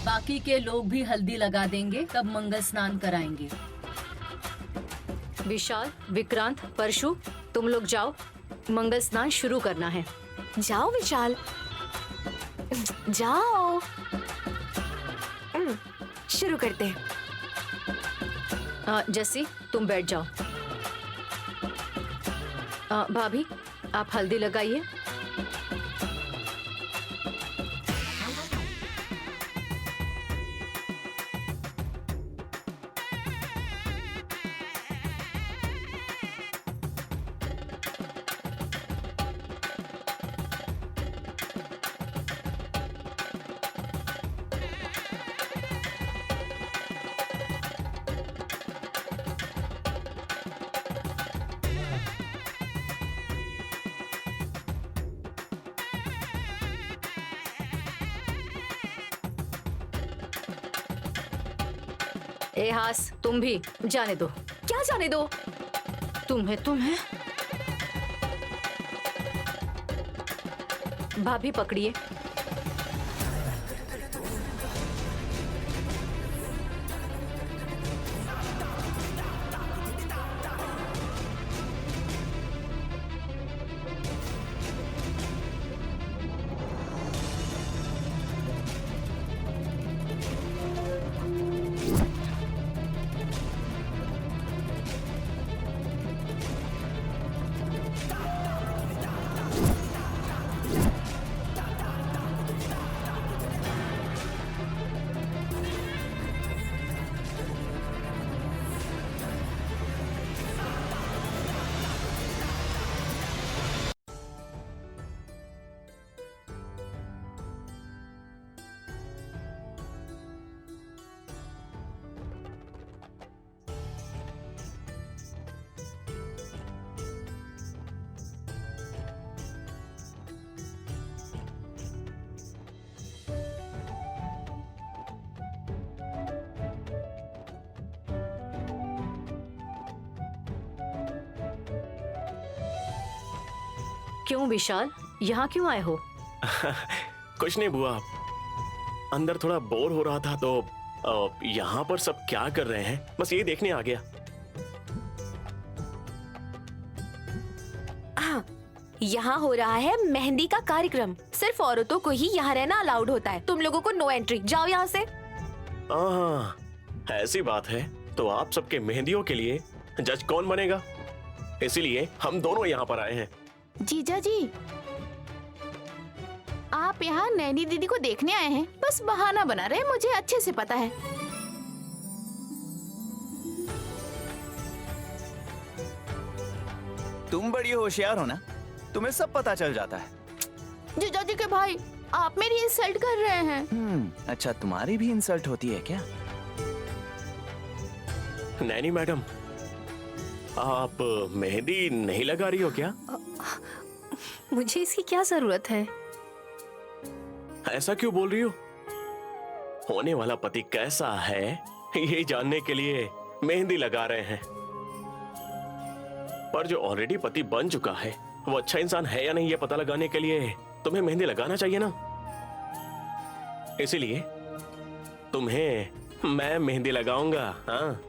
बाकी के लोग भी हल्दी लगा देंगे, तब मंगल स्नान कराएंगे। विशाल, विक्रांत, परशु, तुम लोग जाओ, मंगल स्नान शुरू करना है। जाओ विशाल, जाओ। शुरू करते हैं। जैसी, तुम बैठ जाओ। भाभी, आप हल्दी लगाइए। ए हास, तुम भी जाने दो। क्या जाने दो? तुम्हें भाभी पकड़िए। क्यों विशाल, यहाँ क्यों आए हो? कुछ नहीं बुआ, अंदर थोड़ा बोर हो रहा था तो यहाँ पर सब क्या कर रहे हैं, बस ये देखने आ गया। हाँ, यहाँ हो रहा है मेहंदी का कार्यक्रम। सिर्फ औरतों को ही यहाँ रहना अलाउड होता है। तुम लोगों को नो एंट्री। जाओ यहाँ से। हाँ, ऐसी बात है तो आप सबके मेहंदियों के लिए जज कौन बनेगा, इसीलिए हम दोनों यहाँ पर आए हैं। जीजा जी, आप यहाँ नैनी दीदी को देखने आए हैं? बस बहाना बना रहे हैं, मुझे अच्छे से पता है। तुम बड़ी होशियार हो ना, तुम्हें सब पता चल जाता है। जीजा जी के भाई, आप मेरी इंसल्ट कर रहे हैं। अच्छा, तुम्हारी भी इंसल्ट होती है क्या? नैनी मैडम, आप मेहंदी नहीं लगा रही हो क्या? मुझे इसकी क्या जरूरत है? ऐसा क्यों बोल रही हो? होने वाला पति कैसा है ये जानने के लिए मेहंदी लगा रहे हैं, पर जो ऑलरेडी पति बन चुका है वो अच्छा इंसान है या नहीं ये पता लगाने के लिए तुम्हें मेहंदी लगाना चाहिए ना। इसीलिए तुम्हें मैं मेहंदी लगाऊंगा। हाँ,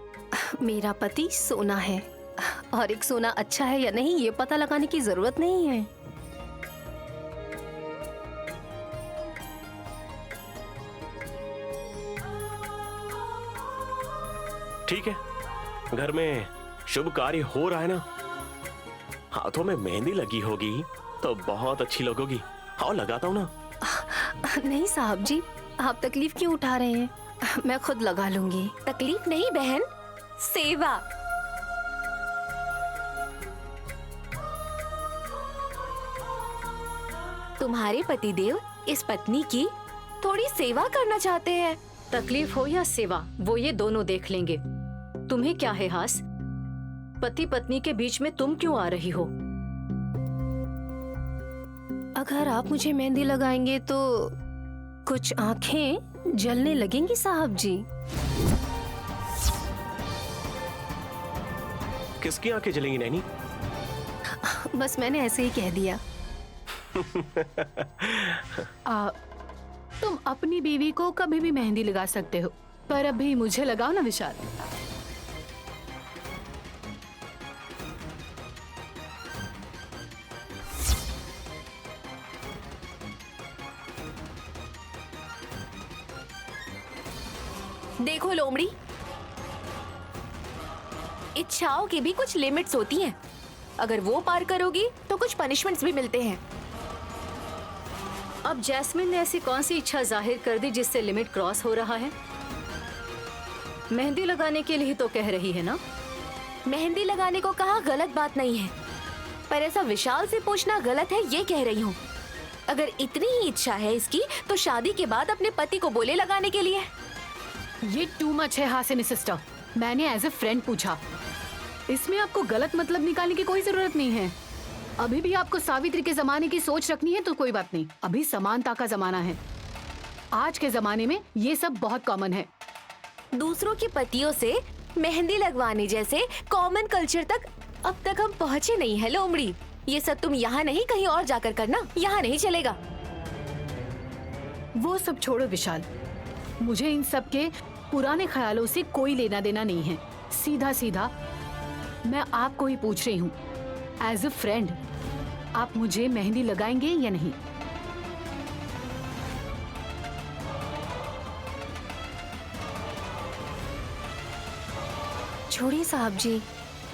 मेरा पति सोना है और एक सोना अच्छा है या नहीं ये पता लगाने की जरूरत नहीं है। ठीक है, घर में शुभ कार्य हो रहा है ना, हाथों में मेहंदी लगी होगी तो बहुत अच्छी लगोगी। हाँ, लगाता हूँ ना। नहीं साहब जी, आप तकलीफ क्यों उठा रहे हैं? मैं खुद लगा लूंगी। तकलीफ नहीं बहन, सेवा। तुम्हारे पतिदेव इस पत्नी की थोड़ी सेवा करना चाहते हैं। तकलीफ हो या सेवा, वो ये दोनों देख लेंगे। तुम्हें क्या है हास? पति पत्नी के बीच में तुम क्यों आ रही हो? अगर आप मुझे मेहंदी लगाएंगे तो कुछ आंखें जलने लगेंगी साहब जी। किसकी आंखें जलेंगी नैनी? बस मैंने ऐसे ही कह दिया। तुम अपनी बीवी को कभी भी मेहंदी लगा सकते हो, पर अभी मुझे लगाओ ना विशाल। देखो लोमड़ी, इच्छाओं की भी कुछ लिमिट्स होती हैं। अगर वो पार करोगी तो कुछ पनिशमेंट्स भी मिलते हैं। अब जैस्मिन ने ऐसी कौन सी इच्छा जाहिर कर दी जिससे लिमिट क्रॉस हो रहा है? मेहंदी लगाने के लिए तो कह रही है ना? मेहंदी लगाने को कहा गलत बात नहीं है, पर ऐसा विशाल से पूछना गलत है ये कह रही हूँ। अगर इतनी ही इच्छा है इसकी तो शादी के बाद अपने पति को बोले लगाने के लिए। ये टू मच है हासिनी सिस्टर। मैंने एज ए फ्रेंड पूछा, इसमें आपको गलत मतलब निकालने की कोई जरूरत नहीं है। अभी भी आपको सावित्री के जमाने की सोच रखनी है तो कोई बात नहीं, अभी समानता का जमाना है। आज के जमाने में ये सब बहुत कॉमन है। दूसरों के पतियों से मेहंदी लगवाने जैसे कॉमन कल्चर तक अब तक हम पहुँचे नहीं है लोमड़ी। ये सब तुम यहाँ नहीं कहीं और जाकर करना, यहाँ नहीं चलेगा। वो सब छोड़ो विशाल, मुझे इन सब के पुराने ख्यालों से कोई लेना देना नहीं है। सीधा सीधा मैं आपको ही पूछ रही हूँ, एज ए फ्रेंड आप मुझे मेहंदी लगाएंगे या नहीं? छोड़िए साहब जी,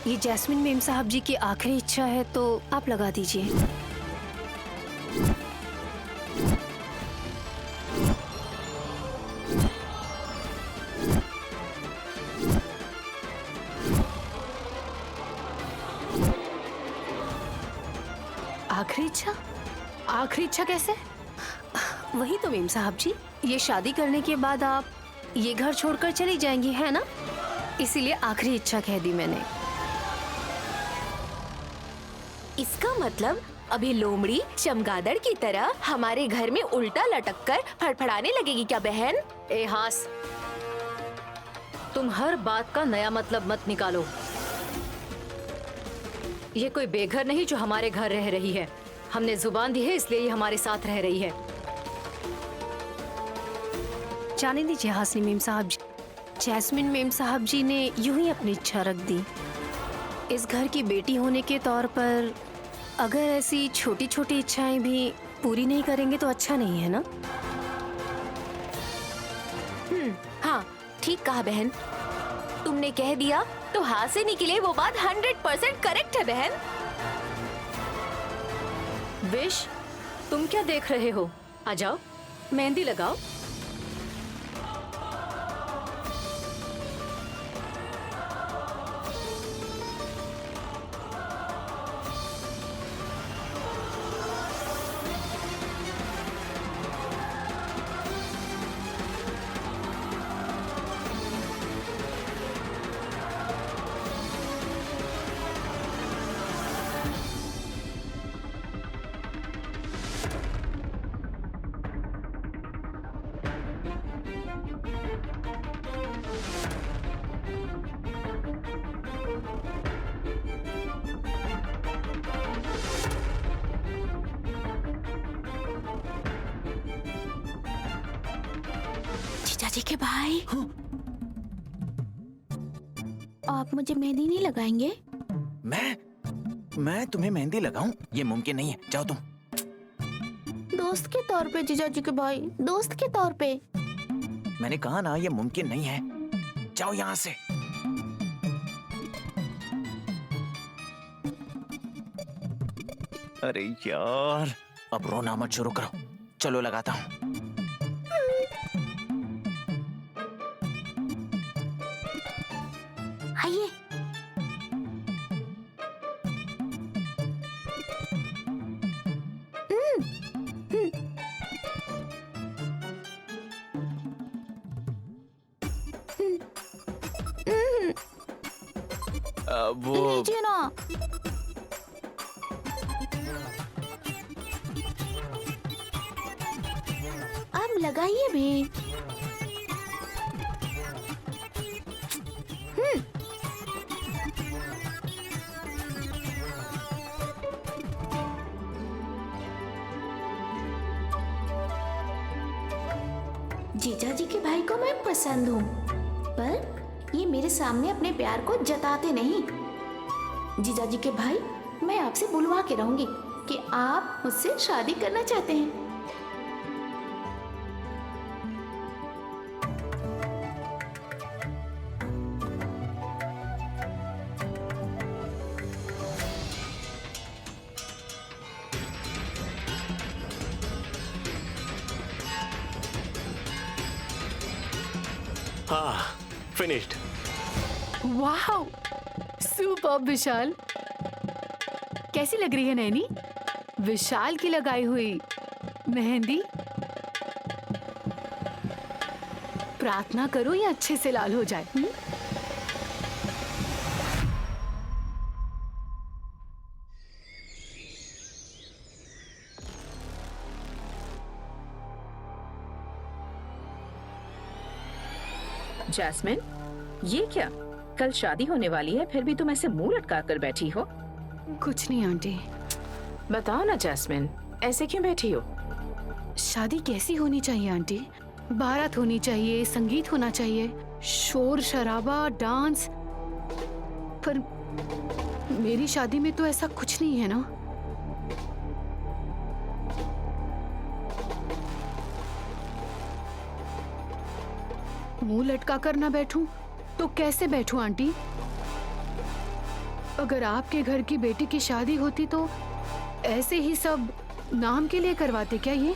ये जैस्मिन मेम साहब जी की आखिरी इच्छा है तो आप लगा दीजिए। आखिरी इच्छा? आखिरी इच्छा कैसे? वही तो मेम साहब जी, ये शादी करने के बाद आप ये घर छोड़कर चली जाएंगी, है ना? इसीलिए आखिरी इच्छा कह दी मैंने। इसका मतलब अभी लोमड़ी चमगादड़ की तरह हमारे घर में उल्टा लटक कर फड़फड़ाने लगेगी क्या बहन? ए हास, तुम हर बात का नया मतलब मत निकालो। ये कोई बेघर नहीं जो हमारे घर रह रही है। हमने जुबान दी है इसलिए ये हमारे साथ रह रही है। जाने दीजिए हासिनी मेम साहब जी, जैस्मिन मेम साहब जी ने यूं ही अपनी इच्छा रख दी। इस घर की बेटी होने के तौर पर अगर ऐसी छोटी छोटी इच्छाएं भी पूरी नहीं करेंगे तो अच्छा नहीं है ना? हाँ ठीक कहा बहन, तुमने कह दिया तो हाथ से निकले वो बात 100% करेक्ट है बहन। विश, तुम क्या देख रहे हो? आ जाओ, मेहंदी लगाओ। जीजाजी के भाई, आप मुझे मेहंदी नहीं लगाएंगे? मैं तुम्हें मेहंदी लगाऊं? ये मुमकिन नहीं है, जाओ तुम। दोस्त के तौर पे जीजाजी के भाई, दोस्त के तौर पे। मैंने कहा ना ये मुमकिन नहीं है, जाओ यहाँ से। अरे यार, अब रोना मत शुरू करो, चलो लगाता हूँ। आइए। वो लीजिए ना। आप लगाइए भी। जीजा जी के भाई को मैं पसंद हूँ, पर ये मेरे सामने अपने प्यार को जताते नहीं। जीजा जी के भाई, मैं आपसे बुलवा के रहूंगी कि आप मुझसे शादी करना चाहते हैं। हाँ, फिनिश्ड। वाओ, सुपर्ब विशाल। कैसी लग रही है नैनी? विशाल की लगाई हुई मेहंदी। प्रार्थना करो ये अच्छे से लाल हो जाए। जैस्मिन, ये क्या? कल शादी होने वाली है, फिर भी तुम ऐसे मुंह लटका कर बैठी हो। कुछ नहीं आंटी। बताओ ना जैस्मिन, ऐसे क्यों बैठी हो? शादी कैसी होनी चाहिए आंटी? बारात होनी चाहिए, संगीत होना चाहिए, शोर शराबा, डांस। पर मेरी शादी में तो ऐसा कुछ नहीं है ना। मुंह लटका कर ना बैठूं तो कैसे बैठूं आंटी? अगर आपके घर की बेटी की शादी होती तो ऐसे ही सब नाम के लिए करवाते क्या ये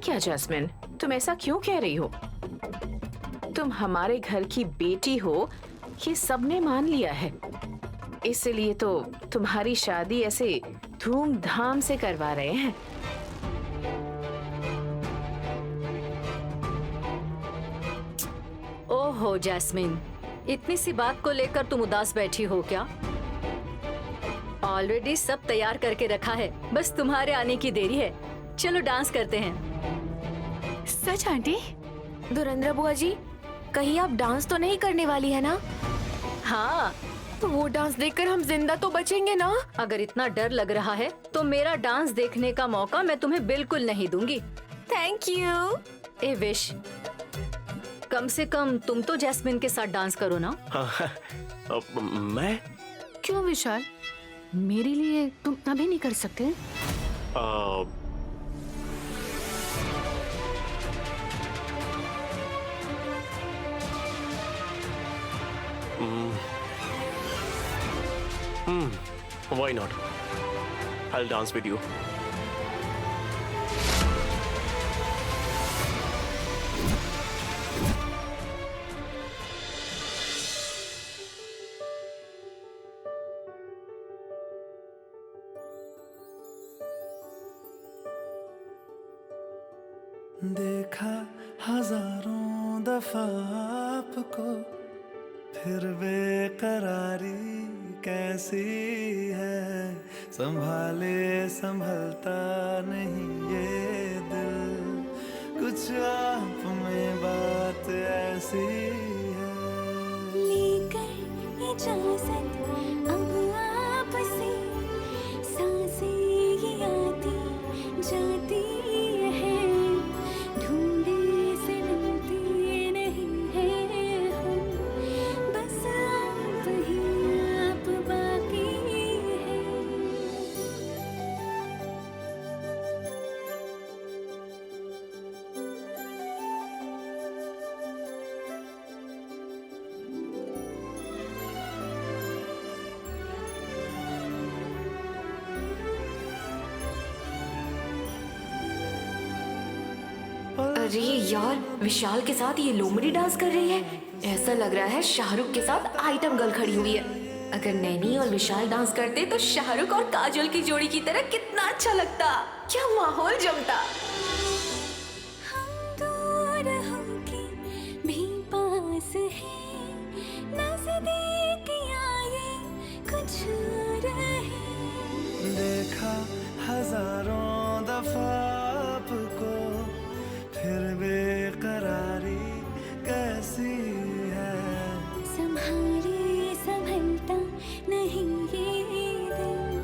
क्या जैस्मिन, तुम ऐसा क्यों कह रही हो? तुम हमारे घर की बेटी हो, ये सबने मान लिया है। इसलिए तो तुम्हारी शादी ऐसे धूमधाम से करवा रहे हैं। ओहो जैस्मिन, इतनी सी बात को लेकर तुम उदास बैठी हो क्या? ऑलरेडी सब तैयार करके रखा है, बस तुम्हारे आने की देरी है। चलो डांस करते हैं। सच आंटी? धुरंधर बुआ जी, कहीं आप डांस तो नहीं करने वाली है ना? हाँ, तो वो डांस देखकर हम जिंदा तो बचेंगे ना? अगर इतना डर लग रहा है तो मेरा डांस देखने का मौका मैं तुम्हें बिल्कुल नहीं दूंगी। Thank you. ए विश, कम से कम तुम तो जैस्मिन के साथ डांस करो ना। हाँ, मैं क्यों विशाल, मेरे लिए तुम अभी नहीं कर सकते? Why not? I'll dance with you. देखा हजारों दफा आपको, फिर बेकरारी कैसी है। संभाले संभलता नहीं ये दिल, कुछ आप में बात ऐसी है। लेकर इजाजत अब आपसे, सांसें ये आती जाती है, ढूंढे से मिलती नहीं है हम, बस आप ही आप बाकी है। अरे यार, विशाल के साथ ये लोमड़ी डांस कर रही है। ऐसा लग रहा है शाहरुख के साथ आइटम गर्ल खड़ी हुई है। अगर नैनी और विशाल डांस करते तो शाहरुख और काजोल की जोड़ी की तरह कितना अच्छा लगता, क्या माहौल जमता। हम दूर होके भी पास हैं, नजदीक आए कुछ रहे। देखा हजारों दफा आपको, फिर बेकरारी कैसी है। संभाले संभलता नहीं ये दिल,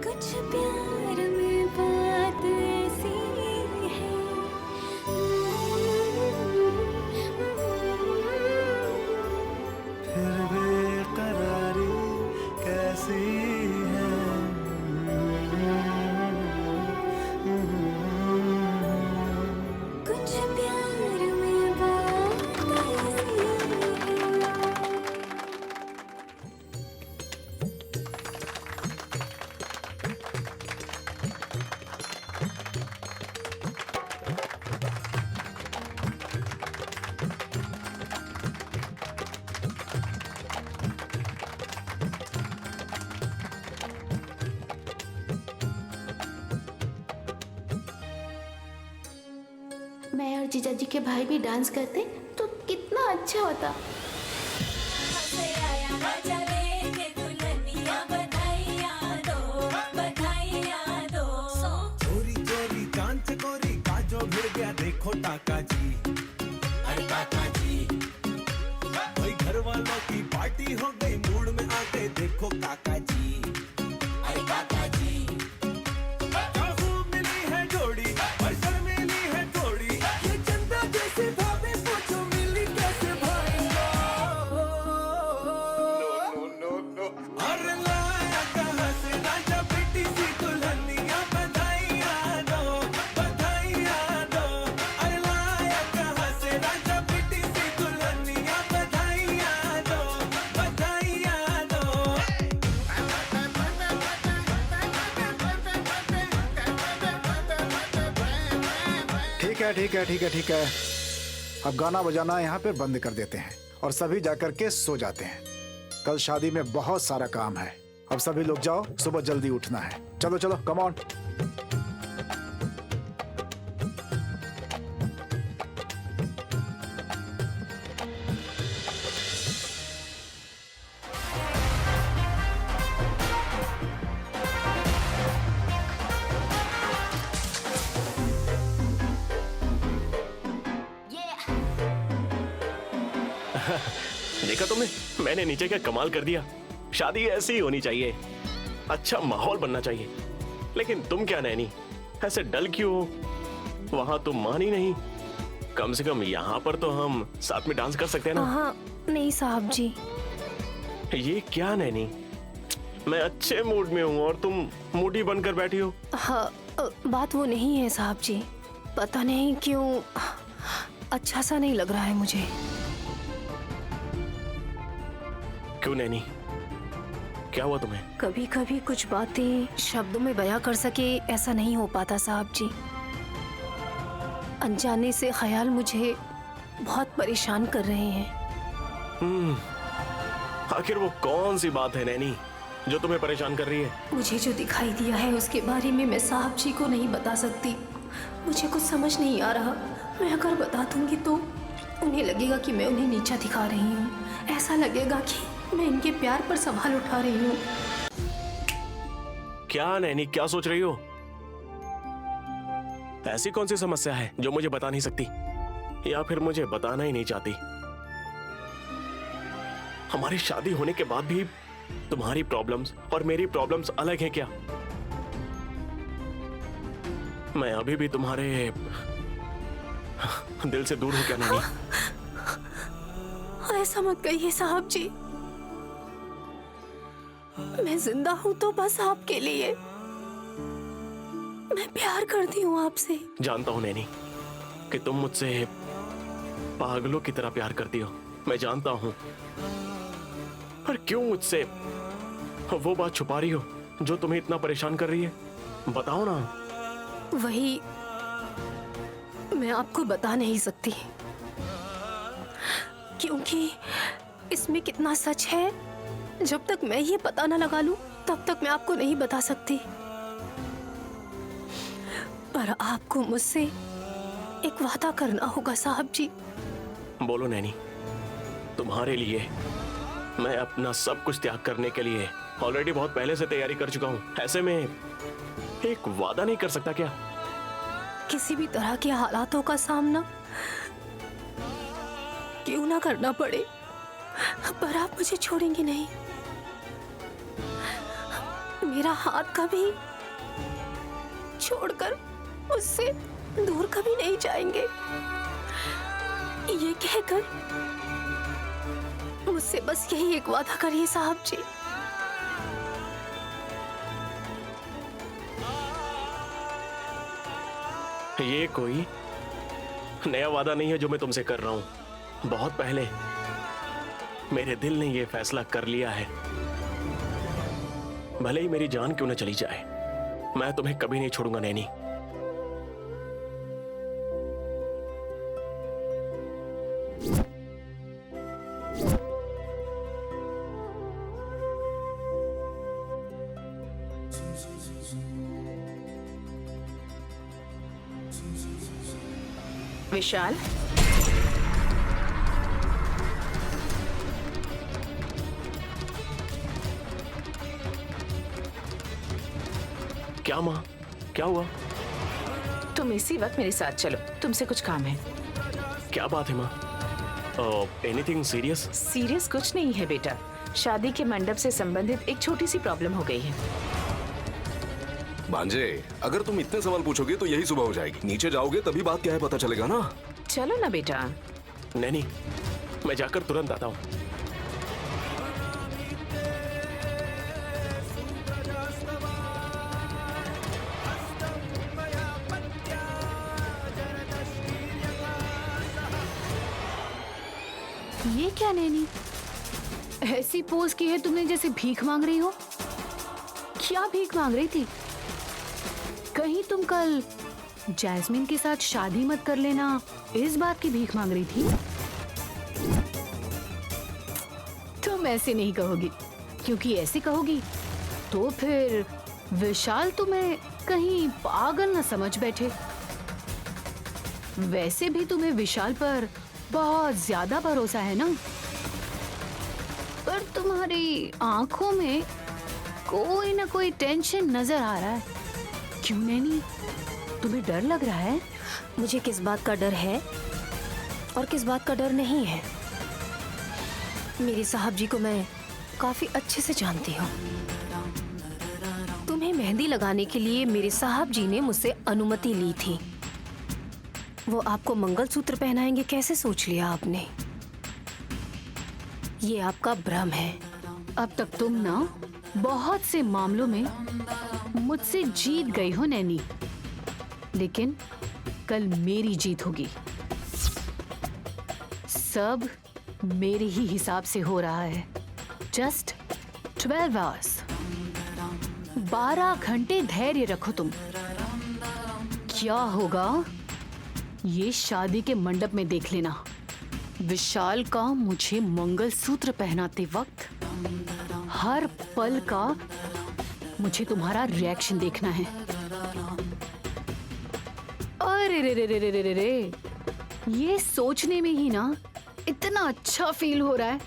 कुछ प्यार में बात ऐसी है, जीजाजी के भाई भी डांस करते तो कितना अच्छा होता। चोरी चोरी चांच कोरी काजो भिड़ गया देखो टाका जी, अरे टाका जी। भाई घर वालों की पार्टी हो गई, मूड में आके देखो काका जी, अरे काका जी। काहू मिली है जोड़ी और शर्मीली है थोड़ी, ये चंदा जैसी भाभी पूछो मिली कैसे भाई। अरे लाया कहाँ से राजा बेटी सी दुल्हनिया, बधाइयाँ दो बधाइयाँ दो। अरे लाया कहाँ से राजा बेटी सी दुल्हनिया, बधाइयाँ दो बधाइयाँ दो। ठीक है ठीक है ठीक है ठीक है, अब गाना बजाना यहाँ पे बंद कर देते हैं और सभी जाकर के सो जाते हैं। कल शादी में बहुत सारा काम है। अब सभी लोग जाओ, सुबह जल्दी उठना है। चलो चलो, कम ऑन। देखा तुमने, मैंने नीचे क्या कमाल कर दिया। शादी ऐसी ही होनी चाहिए, अच्छा माहौल बनना चाहिए। लेकिन तुम क्या नैनी, ऐसे डल क्यों हो? वहां तुम मानी नहीं, कम से कम यहाँ पर तो हम साथ में डांस कर सकते हैं ना। हाँ नहीं साहब जी। ये क्या नैनी, मैं अच्छे मूड में हूँ और तुम मूडी बनकर बैठी हो। हाँ बात वो नहीं है साहब जी, पता नहीं क्यों अच्छा सा नहीं लग रहा है मुझे। क्यों नैनी, क्या हुआ तुम्हें? कभी कभी कुछ बातें शब्दों में बयां कर सके ऐसा नहीं हो पाता साहब जी। अनजाने से ख्याल मुझे बहुत परेशान कर रहे हैं। आखिर वो कौन सी बात है नैनी जो तुम्हें परेशान कर रही है? मुझे जो दिखाई दिया है उसके बारे में मैं साहब जी को नहीं बता सकती। मुझे कुछ समझ नहीं आ रहा। मैं अगर बता दूंगी तो उन्हें लगेगा कि मैं उन्हें नीचा दिखा रही हूँ। ऐसा लगेगा कि मैं इनके प्यार पर सवाल उठा रही हूँ। क्या नैनी, क्या सोच रही हो? ऐसी कौन सी समस्या है जो मुझे बता नहीं सकती, या फिर मुझे बताना ही नहीं चाहती? हमारी शादी होने के बाद भी तुम्हारी प्रॉब्लम्स और मेरी प्रॉब्लम्स अलग हैं क्या? मैं अभी भी तुम्हारे दिल से दूर हूं क्या नैनी? ऐसा मत कहिए साहब जी, मैं जिंदा हूं तो बस आपके लिए। मैं प्यार करती हूँ आपसे। जानता हूं नैनी कि तुम मुझसे पागलों की तरह प्यार करती हो, मैं जानता हूं। पर क्यों मुझसे वो बात छुपा रही हो जो तुम्हें इतना परेशान कर रही है? बताओ ना। वही मैं आपको बता नहीं सकती, क्योंकि इसमें कितना सच है जब तक मैं ये पता ना लगा लूं तब तक मैं आपको नहीं बता सकती। पर आपको मुझसे एक वादा करना होगा साहब जी। बोलो नैनी, तुम्हारे लिए मैं अपना सब कुछ त्याग करने के लिए ऑलरेडी बहुत पहले से तैयारी कर चुका हूँ। ऐसे में एक वादा नहीं कर सकता क्या? किसी भी तरह के हालातों का सामना क्यों ना करना पड़े, पर आप मुझे छोड़ेंगे नहीं। मेरा हाथ कभी छोड़कर मुझसे दूर कभी नहीं जाएंगे। ये कहकर मुझसे बस यही एक वादा करिए साहब जी। ये कोई नया वादा नहीं है जो मैं तुमसे कर रहा हूं। बहुत पहले मेरे दिल ने यह फैसला कर लिया है, भले ही मेरी जान क्यों न चली जाए, मैं तुम्हें कभी नहीं छोड़ूंगा नैनी। विशाल, क्या माँ, क्या हुआ? तुम इसी वक्त मेरे साथ चलो, तुमसे कुछ काम है। क्या बात है माँ? Anything serious? सीरियस कुछ नहीं है बेटा, शादी के मंडप से संबंधित एक छोटी सी प्रॉब्लम हो गई है। भांजे, अगर तुम इतने सवाल पूछोगे तो यही सुबह हो जाएगी। नीचे जाओगे तभी बात क्या है पता चलेगा ना। चलो ना बेटा। नैनी, मैं जाकर तुरंत आता हूँ। ये क्या नैनी, ऐसी पोज की है तुमने जैसे भीख मांग रही हो। क्या भीख मांग रही थी? कहीं तुम कल जैस्मिन के साथ शादी मत कर लेना, इस बात की भीख मांग रही थी? तुम ऐसे नहीं कहोगी, क्योंकि ऐसे कहोगी तो फिर विशाल तुम्हें कहीं पागल न समझ बैठे। वैसे भी तुम्हें विशाल पर बहुत ज्यादा भरोसा है ना, पर तुम्हारी आंखों में कोई ना कोई टेंशन नजर आ रहा है। क्यों नैनी, तुम्हें डर लग रहा है? मुझे किस बात का डर है और किस बात का डर नहीं है, मेरे साहब जी को मैं काफी अच्छे से जानती हूँ। तुम्हें मेहंदी लगाने के लिए मेरे साहब जी ने मुझसे अनुमति ली थी। वो आपको मंगलसूत्र पहनाएंगे कैसे सोच लिया आपने? ये आपका भ्रम है। अब तक तुम ना बहुत से मामलों में मुझसे जीत गई हो नैनी, लेकिन कल मेरी जीत होगी। सब मेरे ही हिसाब से हो रहा है। जस्ट 12 आवर्स, 12 घंटे धैर्य रखो तुम। क्या होगा ये शादी के मंडप में देख लेना। विशाल का मुझे मंगलसूत्र पहनाते वक्त हर पल का मुझे तुम्हारा रिएक्शन देखना है। अरे रे रे रे रे रे रे, ये सोचने में ही ना इतना अच्छा फील हो रहा है।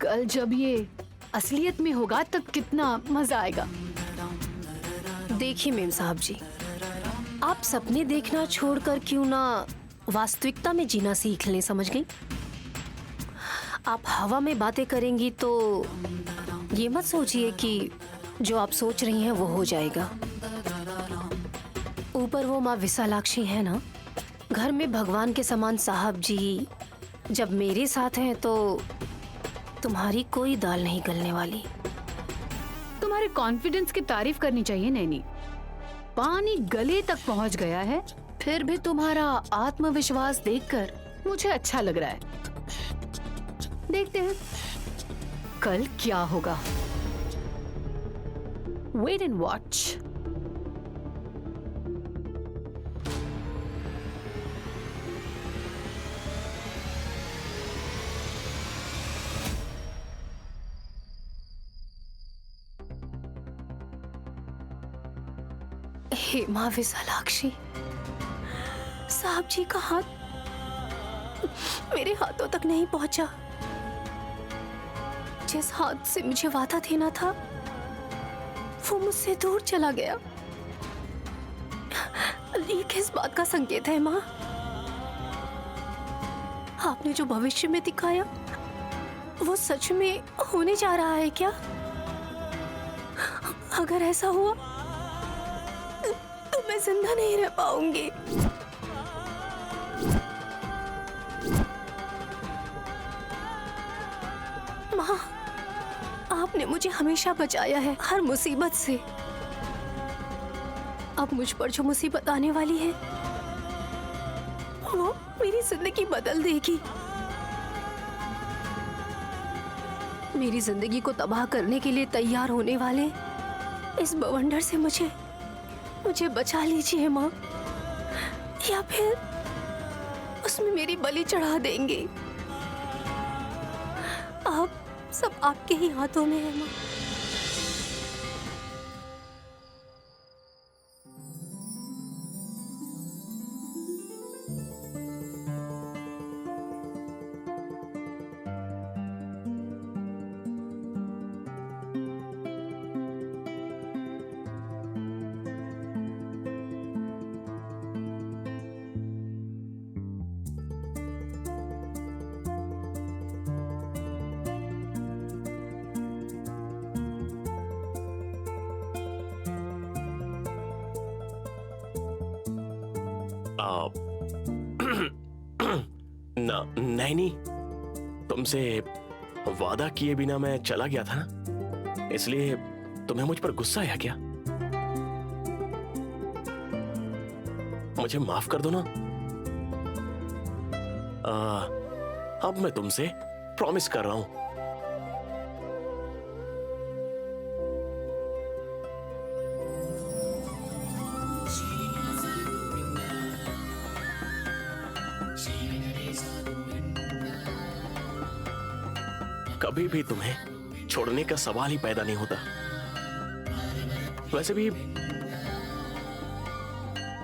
कल जब ये असलियत में होगा तब कितना मजा आएगा। देखिए मेम साहब जी, आप सपने देखना छोड़कर क्यों ना वास्तविकता में जीना सीख लें, समझ गई? आप हवा में बातें करेंगी तो ये मत सोचिए कि जो आप सोच रही हैं वो हो जाएगा। ऊपर वो माँ विशालाक्षी है ना, घर में भगवान के समान साहब जी जब मेरे साथ हैं तो तुम्हारी कोई दाल नहीं गलने वाली। तुम्हारे कॉन्फिडेंस की तारीफ करनी चाहिए नैनी। पानी गले तक पहुंच गया है, फिर भी तुम्हारा आत्मविश्वास देखकर मुझे अच्छा लग रहा है। देखते हैं कल क्या होगा। Wait and watch. हे माँ विशालाक्षी, साहब जी का हाथ मेरे हाथों तक नहीं पहुंचा। जिस हाथ से मुझे वादा देना था वो मुझसे दूर चला गया। ये किस बात का संकेत है माँ? आपने जो भविष्य में दिखाया वो सच में होने जा रहा है क्या? अगर ऐसा हुआ तो मैं जिंदा नहीं रह पाऊंगी। माँ, आपने मुझे हमेशा बचाया है हर मुसीबत से। अब मुझ पर जो मुसीबत आने वाली है वो मेरी जिंदगी बदल देगी। मेरी जिंदगी को तबाह करने के लिए तैयार होने वाले इस बवंडर से मुझे बचा लीजिए माँ, या फिर उसमें मेरी बलि चढ़ा देंगे। आप सब आपके ही हाथों में है माँ। नहीं, तुमसे वादा किए बिना मैं चला गया था ना, इसलिए तुम्हें मुझ पर गुस्सा आया क्या? मुझे माफ कर दो ना। अब मैं तुमसे प्रॉमिस कर रहा हूं। कभी भी तुम्हें छोड़ने का सवाल ही पैदा नहीं होता। वैसे भी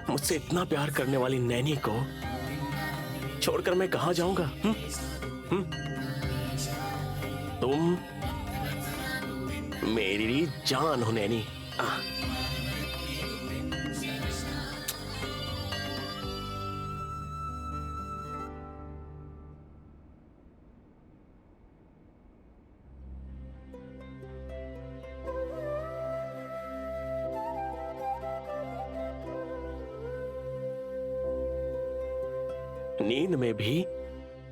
मुझसे इतना प्यार करने वाली नैनी को छोड़कर मैं कहां जाऊंगा? तुम मेरी जान हो नैनी। नींद में भी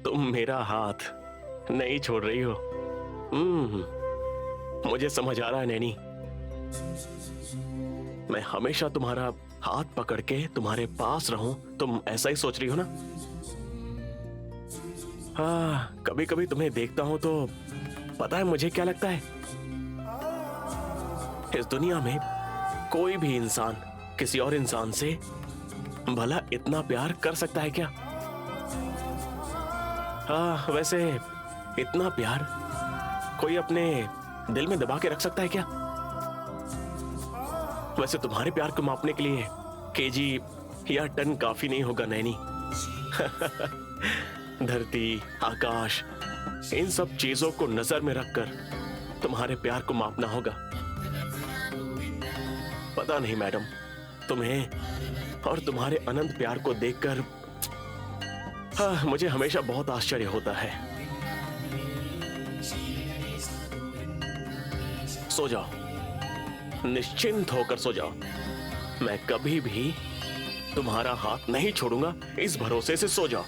तुम मेरा हाथ नहीं छोड़ रही हो। मुझे समझ आ रहा है नैनी, मैं हमेशा तुम्हारा हाथ पकड़ के तुम्हारे पास रहूं, तुम ऐसा ही सोच रही हो ना? हाँ, कभी कभी तुम्हें देखता हूं तो पता है मुझे क्या लगता है? इस दुनिया में कोई भी इंसान किसी और इंसान से भला इतना प्यार कर सकता है क्या? वैसे इतना प्यार कोई अपने दिल में दबा के रख सकता है क्या? वैसे तुम्हारे प्यार को मापने के लिए केजी या टन काफी नहीं होगा नैनी। धरती, आकाश, इन सब चीजों को नजर में रखकर तुम्हारे प्यार को मापना होगा। पता नहीं मैडम, तुम्हें और तुम्हारे अनंत प्यार को देखकर मुझे हमेशा बहुत आश्चर्य होता है। सो जाओ, निश्चिंत होकर सो जाओ। मैं कभी भी तुम्हारा हाथ नहीं छोड़ूंगा, इस भरोसे से सो जाओ।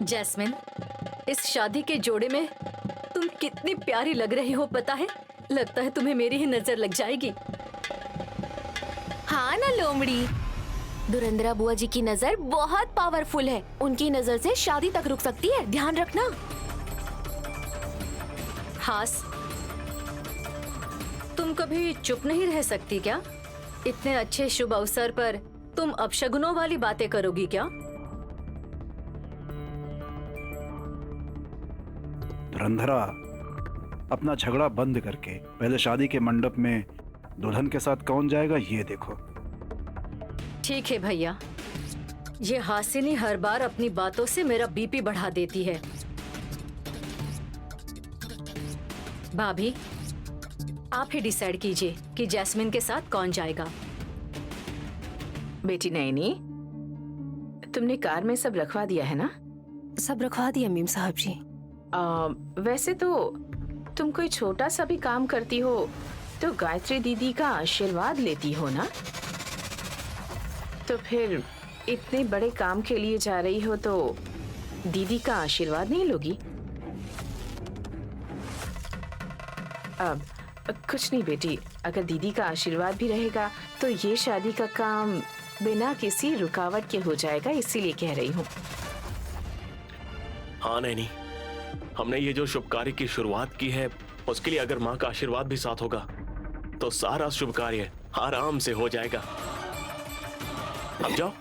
जैस्मिन, इस शादी के जोड़े में तुम कितनी प्यारी लग रही हो पता है? लगता है तुम्हें मेरी ही नजर लग जाएगी। हाँ ना लोमड़ी, दुरंदरा बुआ जी की नजर बहुत पावरफुल है। उनकी नजर से शादी तक रुक सकती है, ध्यान रखना। हास, तुम कभी चुप नहीं रह सकती क्या? इतने अच्छे शुभ अवसर पर तुम अपशगुनों वाली बातें करोगी क्या? धुरंधरा, अपना झगड़ा बंद करके पहले शादी के मंडप में दुल्हन के साथ कौन जाएगा ये देखो। ठीक है भैया, ये हासिनी हर बार अपनी बातों से मेरा बीपी बढ़ा देती है। भाभी, आप ही डिसाइड कीजिए कि जैस्मिन के साथ कौन जाएगा। बेटी नैनी, तुमने कार में सब रखवा दिया है ना? सब रखवा दिया मीम साहब जी। वैसे तो तुम कोई छोटा सा भी काम करती हो तो गायत्री दीदी का आशीर्वाद लेती हो ना? तो फिर इतने बड़े काम के लिए जा रही हो तो दीदी का आशीर्वाद नहीं लोगी? अब कुछ नहीं बेटी, अगर दीदी का आशीर्वाद भी रहेगा तो ये शादी का काम बिना किसी रुकावट के हो जाएगा, इसीलिए कह रही हूँ। हाँ नैनी, हमने ये जो शुभ कार्य की शुरुआत की है उसके लिए अगर माँ का आशीर्वाद भी साथ होगा तो सारा शुभ कार्य आराम से हो जाएगा। अब जाओ,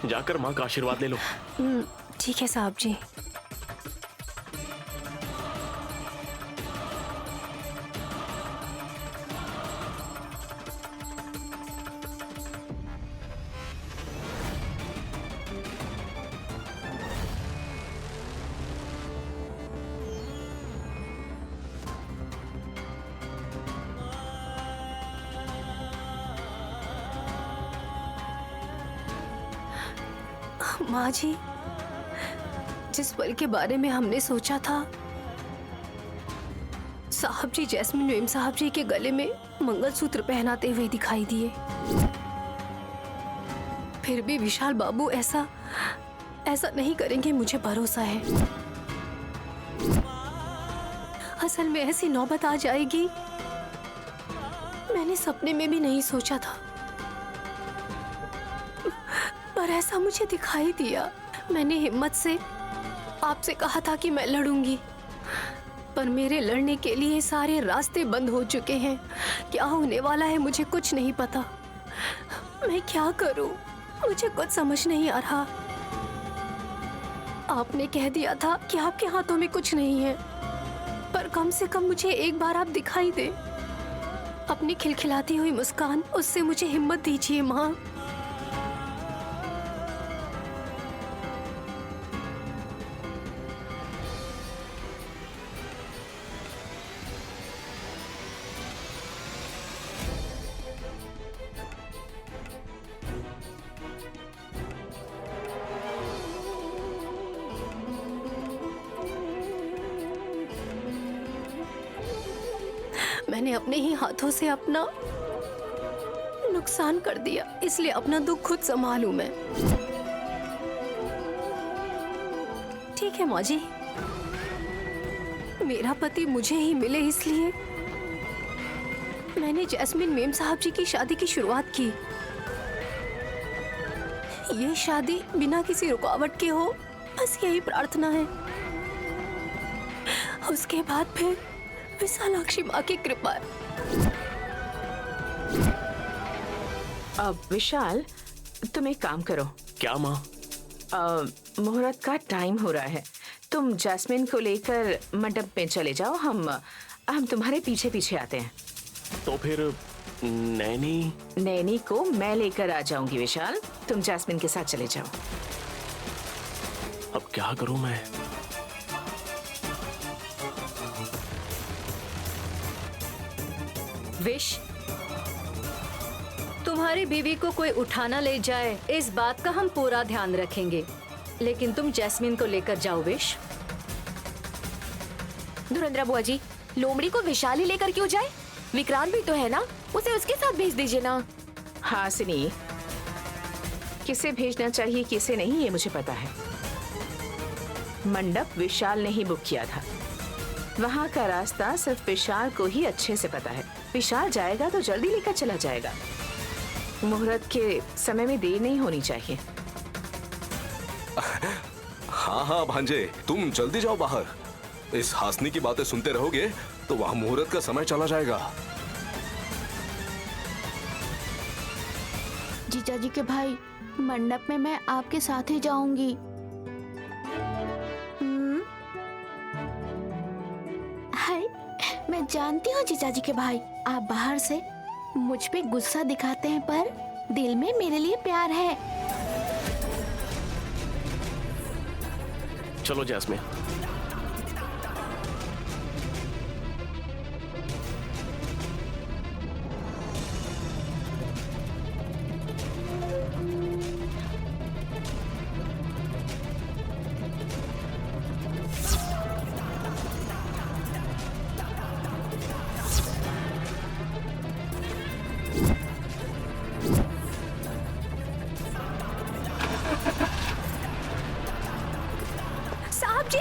जाकर माँ का आशीर्वाद ले लो। ठीक है साहब जी। माँ जी, जिस पल के बारे में हमने सोचा था, साहब जी जैस्मिन मेम साहब जी के गले में मंगलसूत्र पहनाते हुए दिखाई दिए। फिर भी विशाल बाबू ऐसा नहीं करेंगे, मुझे भरोसा है। असल में ऐसी नौबत आ जाएगी, मैंने सपने में भी नहीं सोचा था, पर ऐसा मुझे दिखाई दिया। मैंने हिम्मत से आपसे कहा था कि मैं लड़ूंगी, पर मेरे लड़ने के लिए सारे रास्ते बंद हो चुके हैं। क्या होने वाला है मुझे कुछ नहीं पता। मैं क्या करूं, मुझे कुछ समझ नहीं आ रहा। आपने कह दिया था कि आपके हाथों में कुछ नहीं है, पर कम से कम मुझे एक बार आप दिखाई दे। अपनी खिलखिलाती हुई मुस्कान, उससे मुझे हिम्मत दीजिए माँ। मैंने अपने ही हाथों से अपना नुकसान कर दिया, इसलिए अपना दुख खुद संभालूं मैं। ठीक है माँ जी, मेरा पति मुझे ही मिले इसलिए मैंने जैस्मिन मेम साहब जी की शादी की शुरुआत की। ये शादी बिना किसी रुकावट के हो, बस यही प्रार्थना है। उसके बाद फिर विशालाक्षी माँ की कृपा। अब विशाल, तुम एक काम करो। क्या माँ? मुहूर्त का टाइम हो रहा है, तुम जैस्मिन को लेकर मंडप में चले जाओ, हम तुम्हारे पीछे पीछे आते हैं। तो फिर नैनी को मैं लेकर आ जाऊंगी विशाल, तुम जैस्मिन के साथ चले जाओ। अब क्या करूं मैं? विश, तुम्हारी बीवी को कोई उठाना ले जाए, इस बात का हम पूरा ध्यान रखेंगे, लेकिन तुम जैस्मिन को लेकर जाओ। विश। धुरंधरा बुआ जी, लोमड़ी को विशाल ही लेकर क्यों जाए? विक्रांत भी तो है ना, उसे उसके साथ भेज दीजिए ना। हाँ सिनी, किसे भेजना चाहिए किसे नहीं ये मुझे पता है। मंडप विशाल ने ही बुक किया था, वहाँ का रास्ता सिर्फ विशाल को ही अच्छे से पता है। विशाल जाएगा तो जल्दी लेकर चला जाएगा, मुहूर्त के समय में देर नहीं होनी चाहिए। हाँ हाँ भांजे, तुम जल्दी जाओ बाहर। इस हासनी की बातें सुनते रहोगे तो वहाँ मुहूर्त का समय चला जाएगा। जीजा जी के भाई, मंडप में मैं आपके साथ ही जाऊंगी। हाय, मैं जानती हूँ जीजा जी के भाई, आप बाहर से मुझ पे गुस्सा दिखाते हैं, पर दिल में मेरे लिए प्यार है। चलो जैस्मिन। साहब जी,